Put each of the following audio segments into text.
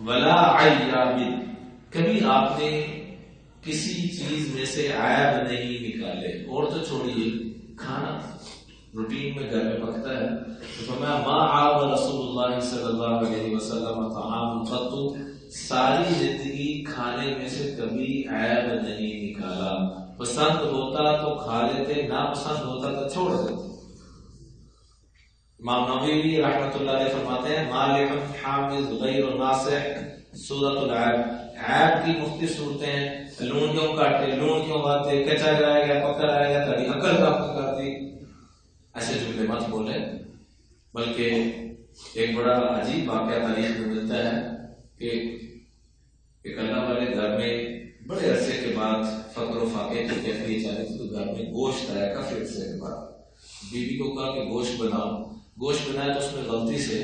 ولا عیاب، کبھی آپ نے کسی چیز میں سے عیب نہیں نکالے. اور تو چھوڑیے کھانا روٹین میں گھر میں پکتا ہے تو فرمایا ما عاب رسول اللہ صلی اللہ علیہ وسلم طعام قط، ساری زندگی کھانے میں سے کبھی عیب نہیں نکالا. پسند ہوتا تو کھا لیتے، ناپسند ہوتا تو چھوڑ دیتے. امام نووی رحمۃ اللہ علیہ فرماتے ہیں مالک حامض غیر ناصح صورت العیب، عیب کی مختلف صورتیں ہیں. لون کیوں کاٹتے، لون کیوں کھاتے، کچا رہ گیا پکا رہ گیا، تاری عقل کام نہیں کرتی. ایسے جملے مت بولیں، بلکہ ایک بڑا عجیب واقعہ تاریخ میں ملتا ہے کہ ایک اللہ والے گھر میں بڑے عرصے کے بعد فقر و فاقے کی کیفیت آ رہی تھی، تو گھر میں گوشت آیا کافی عرصے کے بعد. بیوی کو کہا کہ گوشت بناؤ. گوشت بنایا تو اس میں غلطی سے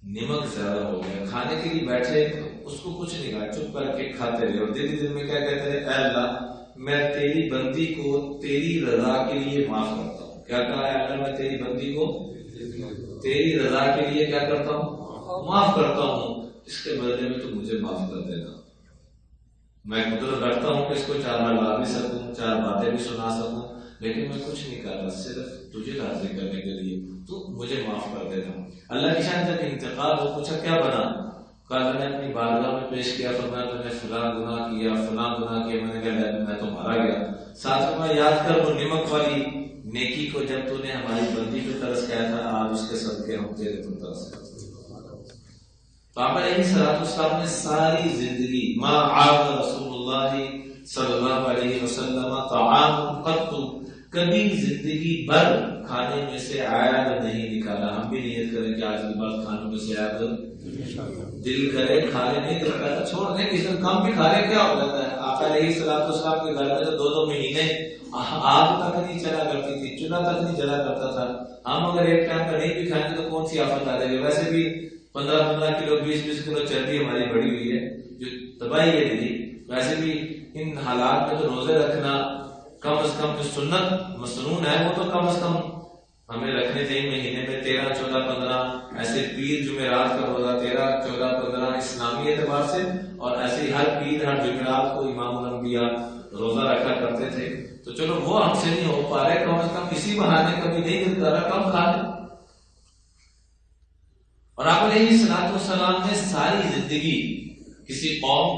نمک زیادہ ہو گیا. کھانے کے لیے بیٹھے اس کو کچھ نہیں کہا، چپ کر کے کھاتے رہے. اور دل میں کیا کہتے ہیں، اے اللہ میں تیری بندی کو تیری رضا کے لیے معاف کرتا ہوں. کیا کہا ہے اللہ، میں تیری بندی کو تیری رضا کے لیے کیا کرتا ہوں، معاف کرتا ہوں. اس کے بدلے میں تو مجھے معاف کر دینا. میں قدرت رکھتا ہوں کہ اس کو چار لا بھی سکوں، چار باتیں بھی سنا سکوں، لیکن میں کچھ نہیں کر رہا، صرف تجھے راضی کرنے کے لیے. تو مجھے معاف کر دینا. اللہ کی شان تک انتقال ہو. پوچھا کیا بنا؟ کہا میں نے اپنی بارگاہ میں پیش کیا، فرمایا تو نے فلاں گناہ کیا، فلاں گناہ کیا. میں نے کہا میں تو مارا گیا. ساتھ میں یاد کر وہ نمک والی نیکی کو جب تو نے ہماری بندی پہ ترس کیا تھا، آج اس کے صدقے ہم تیرے پر ترس کرتے. تو آپ علیہ الصلوۃ والسلام نے ساری زندگی ما عاب رسول اللہ صلی اللہ علیہ وسلم طعام قط، کبھی زندگی بھر کھانے میں سے عیب نہیں نکالا. ہم بھی نیت کریں کہ آج کے بعد کھانے میں سے عیب دل کرے کھا لے، نہیں کرتا چھوڑ دیں. کسی کم بھی کھا لے کیا ہو جاتا ہے. آپ علیہ الصلوۃ والسلام کے گھر میں تو 2 مہینے آگ تک نہیں چلا کرتی تھی، چولہا تک نہیں جلا کرتا تھا. ہم اگر ایک ٹائم کا نہیں بھی کھائیں گے تو کون سی آفت آ جائے گی. ویسے بھی 15 کلو 20 کلو چربی ہماری بڑی ہوئی ہے جو تباہی ہے دلی. ویسے بھی ان حالات میں تو روزے رکھنا کم از کم جو سنت مسنون ہے وہ تو کم از کم ہمیں رکھنے چاہیے. مہینے میں 13 14 15 ایسے پیر جمعرات کا روزہ 13 14 15 اسلامی اعتبار سے، اور ایسے ہی ہر پیر ہر جمعرات کو امام الانبیاء روزہ رکھا کرتے تھے. تو چلو وہ ہم سے نہیں ہو پا رہے، کم از کم اسی بہانے کبھی نہیں دل کر رہا کم کھا لیں. اور آپ علیہ الصلوۃ والسلام نے ساری زندگی کسی قوم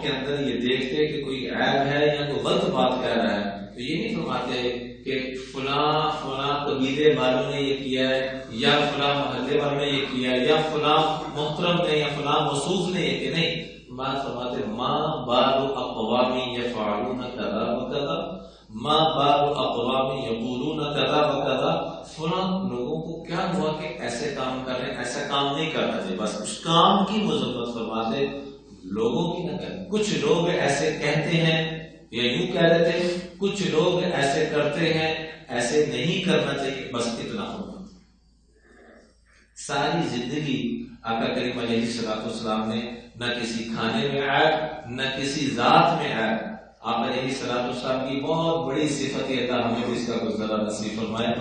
کے اندر یہ دیکھتے کہ کوئی عیب ہے یا کوئی غلط بات کہہ رہا ہے تو یہ نہیں فرماتے کہ فلاں قبیلے والوں نے یہ کیا ہے، یا فلاں محلے والوں نے یہ کیا ہے، یا فلاں محترم نے یا فلاں موصوف نے یہ کہ نہیں. بات فرماتے ما بال اقوام یفعلون کذا وکذا، ما بال اقوام یقولون کذا وکذا. فلاں لوگوں کو کیا ہوا کہ ایسے کام کر رہے ہیں، ایسا کام نہیں کرنا چاہیے. بس اس کام کی مذمت فرماتے، لوگوں کی نہ کریں. کچھ لوگ ایسے کہتے ہیں یا یوں کہہ دیتے، کچھ لوگ ایسے کرتے ہیں، ایسے نہیں کرنا چاہیے. بس اتنا ہوگا. ساری زندگی آقا کریم علیہ الصلوۃ والسلام نے نہ کسی کھانے میں عیب نہ کسی ذات میں عیب. آپ علیہ الصلوۃ والسلام کی بہت بڑی صفت یہ تھا، ہمیں بھی اس کا گزارا نصیب فرمائے.